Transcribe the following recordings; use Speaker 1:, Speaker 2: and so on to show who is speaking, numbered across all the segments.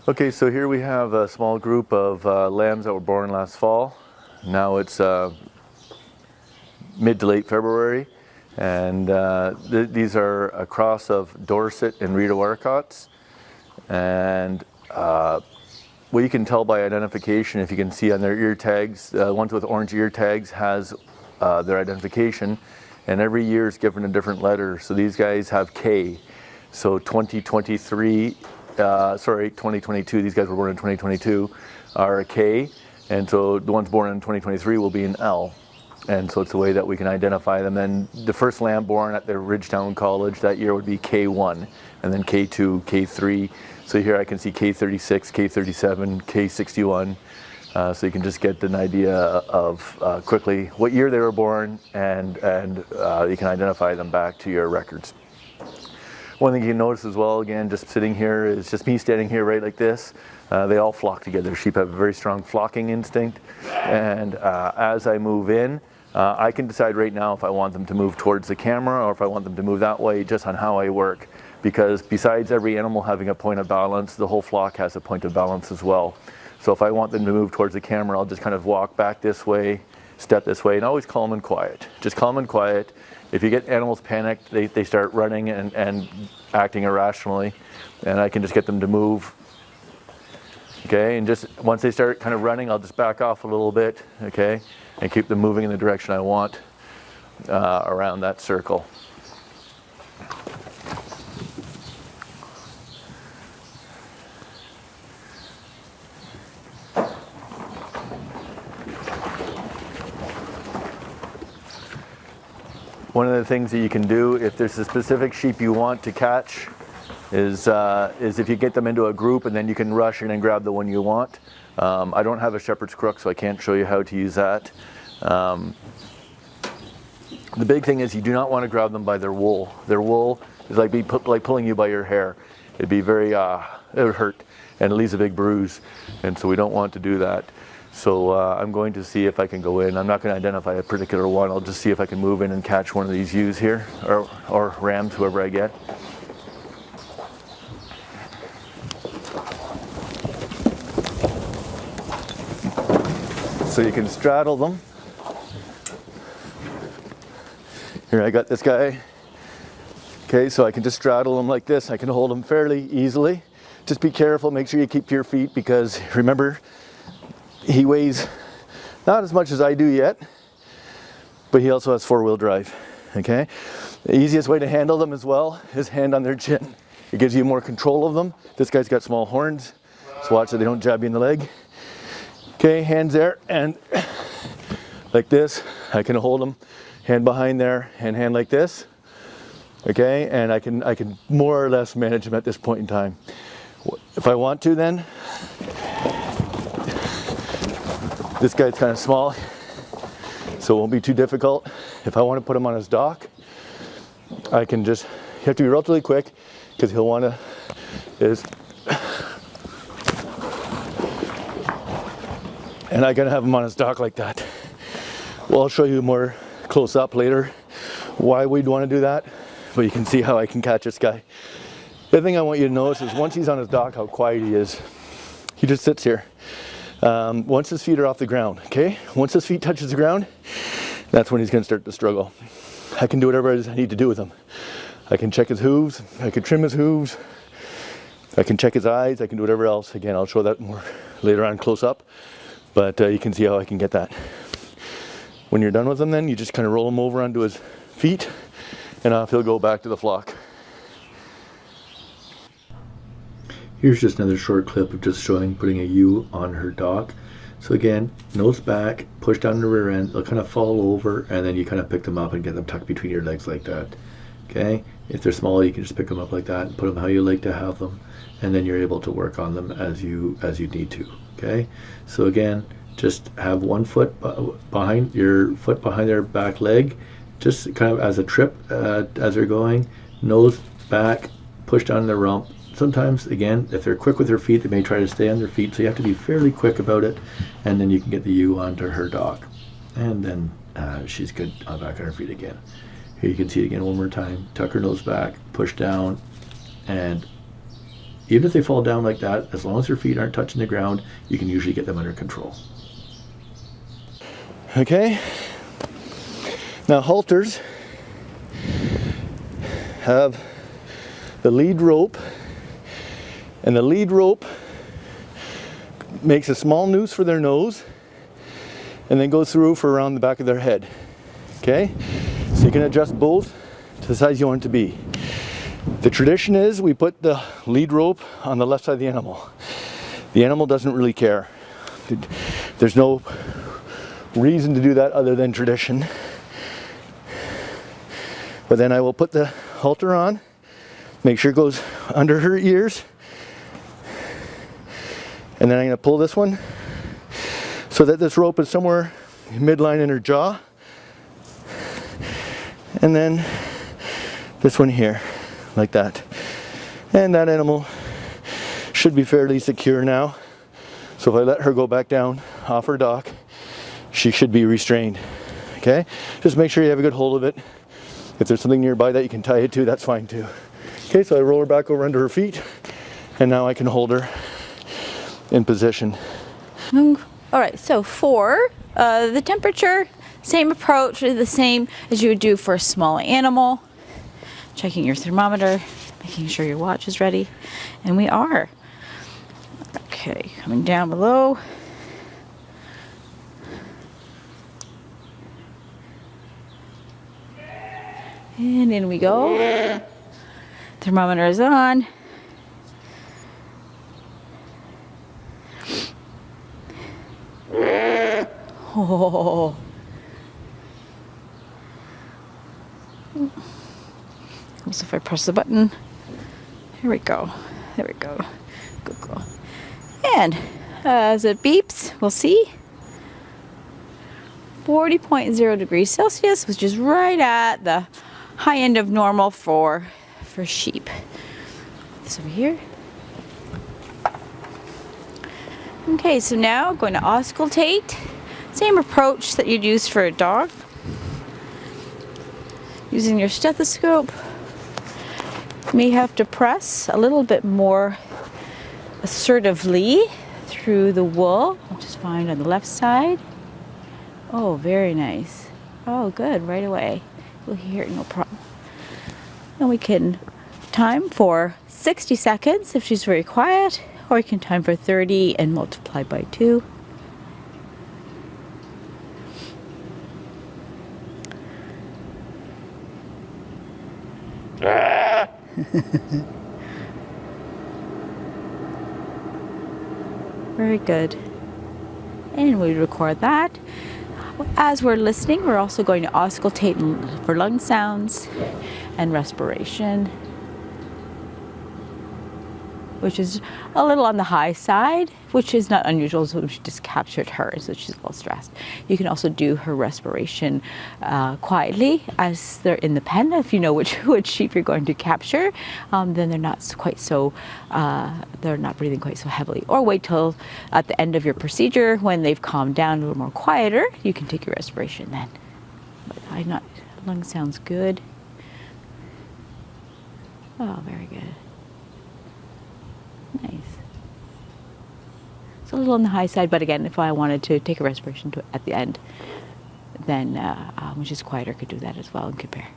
Speaker 1: Okay, so here we have a small group of lambs that were born last fall. Now it's mid to late February, and these are a cross of Dorset and Rita Warcots. And what you can tell by identification, if you can see on their ear tags, ones with orange ear tags has their identification, and every year is given a different letter. So these guys have K. So 2022, these guys were born in 2022, are a K, and so the ones born in 2023 will be an L. And so it's a way that we can identify them. And the first lamb born at the Ridgetown College that year would be K1, and then K2, K3. So here I can see K36, K37, K61. So you can just get an idea of quickly what year they were born, and you can identify them back to your records. One thing you can notice as well, again, just sitting here, is just me standing here right like this. They all flock together. Sheep have a very strong flocking instinct, and as I move in, I can decide right now if I want them to move towards the camera or if I want them to move that way, just on how I work. Because besides every animal having a point of balance, the whole flock has a point of balance as well. So if I want them to move towards the camera, I'll just kind of walk back this way, step this way, and always calm and quiet. Just calm and quiet. If you get animals panicked, they start running and acting irrationally, and I can just get them to move. Okay, and just once they start kind of running, I'll just back off a little bit, okay, and keep them moving in the direction I want around that circle. One of the things that you can do if there's a specific sheep you want to catch is if you get them into a group and then you can rush in and grab the one you want. I don't have a shepherd's crook, so I can't show you how to use that. The big thing is you do not want to grab them by their wool. Their wool is like pulling you by your hair. It'd be very, it would hurt, and it leaves a big bruise, and so we don't want to do that. So I'm going to see if I can go in. I'm not going to identify a particular one. I'll just see if I can move in and catch one of these ewes here, or rams, whoever I get. So you can straddle them. Here I got this guy. Okay, so I can just straddle him like this. I can hold him fairly easily. Just be careful, make sure you keep to your feet, because remember, he weighs not as much as I do yet, but he also has four-wheel drive, okay? The easiest way to handle them as well is hand on their chin. It gives you more control of them. This guy's got small horns, so watch that they don't jab you in the leg. Okay, hands there, and like this, I can hold them, hand behind there, and hand like this, okay? And I can more or less manage them at this point in time. If I want to then, this guy's kind of small, so it won't be too difficult. If I want to put him on his dock, I can just, you have to be relatively quick, because he'll want to, and I gotta have him on his dock like that. Well, I'll show you more close up later why we'd want to do that, but you can see how I can catch this guy. The other thing I want you to notice is once he's on his dock, how quiet he is. He just sits here. Once his feet are off the ground, okay? Once his feet touches the ground, that's when he's going to start to struggle. I can do whatever I need to do with him. I can check his hooves, I can trim his hooves, I can check his eyes, I can do whatever else. Again, I'll show that more later on close up, but you can see how I can get that. When you're done with him then, you just kind of roll him over onto his feet, and off he'll go back to the flock. Here's just another short clip of just showing putting a ewe on her dock. So again, nose back, push down the rear end, they'll kind of fall over, and then you kind of pick them up and get them tucked between your legs like that. Okay, if they're small, you can just pick them up like that and put them how you like to have them, and then you're able to work on them as you need to. Okay, so again, just have one foot behind their back leg, just kind of as a trip as they're going, nose back, push down their rump. Sometimes, again, if they're quick with their feet, they may try to stay on their feet, so you have to be fairly quick about it, and then you can get the ewe onto her dock. And then she's good back on her feet again. Here you can see it again one more time. Tuck her nose back, push down, and Even if they fall down like that, as long as their feet aren't touching the ground, you can usually get them under control. Okay, now halters have the lead rope, and the lead rope makes a small noose for their nose and then goes through for around the back of their head. Okay, so you can adjust both to the size you want it to be. The tradition is we put the lead rope on the left side of the animal. The animal doesn't really care. There's no reason to do that other than tradition. But then I will put the halter on, make sure it goes under her ears, and then I'm going to pull this one so that this rope is somewhere midline in her jaw, and then this one here, like that. And that animal should be fairly secure now. So if I let her go back down off her dock, she should be restrained. Okay, just make sure you have a good hold of it. If there's something nearby that you can tie it to, that's fine too. Okay, so I roll her back over under her feet, and now I can hold her in position.
Speaker 2: All right, so for the temperature, same approach, the same as you would do for a small animal. Checking your thermometer, making sure your watch is ready, and we are. Okay, coming down below. And in we go. Thermometer is on. Oh. So if I press the button, here we go. There we go. Good girl. And as it beeps, we'll see 40.0 degrees Celsius, which is right at the high end of normal for sheep. This over here. Okay, so now I'm going to auscultate. Same approach that you'd use for a dog. Using your stethoscope. You may have to press a little bit more assertively through the wool, which is fine on the left side. Oh, very nice. Oh, good, right away. You'll hear it, no problem. And we can time for 60 seconds if she's very quiet, or you can time for 30 and multiply by 2. Very good. And we record that. As we're listening, we're also going to auscultate for lung sounds and respiration, which is a little on the high side, which is not unusual, so she just captured her, so she's a little stressed. You can also do her respiration quietly as they're in the pen. If you know which sheep you're going to capture, then they're not quite so, they're not breathing quite so heavily. Or wait till at the end of your procedure when they've calmed down a little more quieter, you can take your respiration then. But lung sounds good. Oh, very good. Nice. It's a little on the high side, but again, if I wanted to take a respiration at the end, then when she's quieter, could do that as well and compare.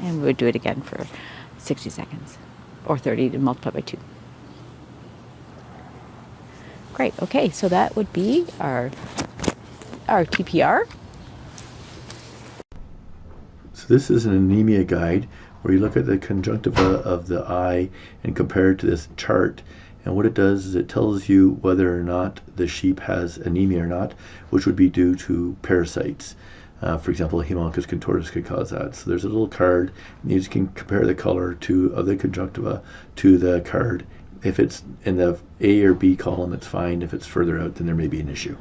Speaker 2: And we would do it again for 60 seconds, or 30 to multiply by 2. Great. Okay, so that would be our TPR.
Speaker 1: So this is an anemia guide where you look at the conjunctiva of the eye and compare it to this chart. And what it does is it tells you whether or not the sheep has anemia or not, which would be due to parasites. For example, Haemonchus contortus could cause that. So there's a little card, and you just can compare the color of the conjunctiva to the card. If it's in the A or B column, it's fine. If it's further out, then there may be an issue.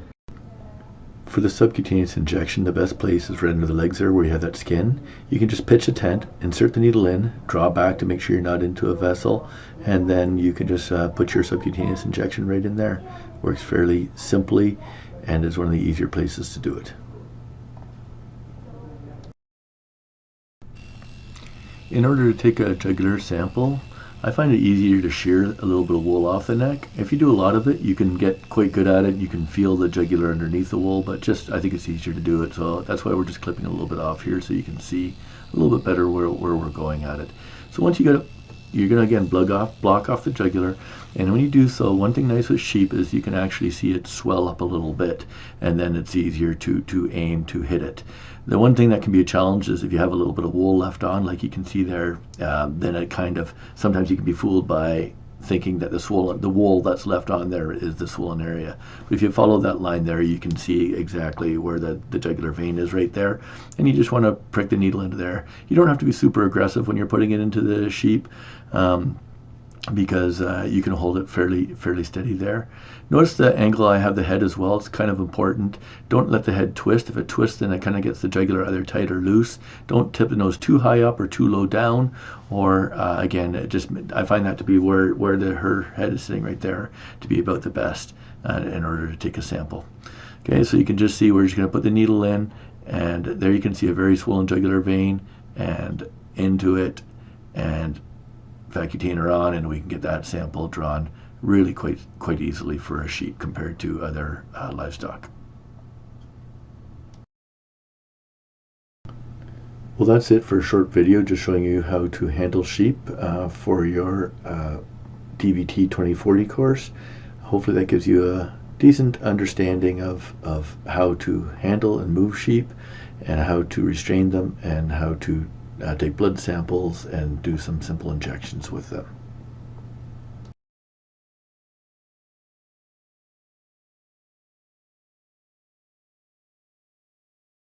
Speaker 1: For the subcutaneous injection, the best place is right under the legs there where you have that skin. You can just pitch a tent, insert the needle in, draw back to make sure you're not into a vessel, and then you can just put your subcutaneous injection right in there. Works fairly simply and is one of the easier places to do it. In order to take a jugular sample, I find it easier to shear a little bit of wool off the neck. If you do a lot of it, you can get quite good at it. You can feel the jugular underneath the wool, but I think it's easier to do it. So that's why we're just clipping a little bit off here so you can see a little bit better where we're going at it. So once you get it, you're going to again block off the jugular, and when you do so, one thing nice with sheep is you can actually see it swell up a little bit, and then it's easier to aim to hit it. The one thing that can be a challenge is if you have a little bit of wool left on, like you can see there, then it kind of, sometimes you can be fooled by thinking that the wool that's left on there is the swollen area. But if you follow that line there, you can see exactly where the jugular vein is right there, and you just want to prick the needle into there. You don't have to be super aggressive when you're putting it into the sheep, because you can hold it fairly steady there. Notice the angle I have the head as well. It's kind of important. Don't let the head twist. If it twists, then it kind of gets the jugular either tight or loose. Don't tip the nose too high up or too low down, or again, I find that to be where her head is sitting right there to be about the best in order to take a sample. Okay, so you can just see we're just going to put the needle in, and there you can see a very swollen jugular vein, and into it, and vacutainer on, and we can get that sample drawn really quite easily for a sheep compared to other livestock. Well, that's it for a short video just showing you how to handle sheep for your DVT 2040 course. Hopefully that gives you a decent understanding of how to handle and move sheep, and how to restrain them, and how to take blood samples and do some simple injections with them.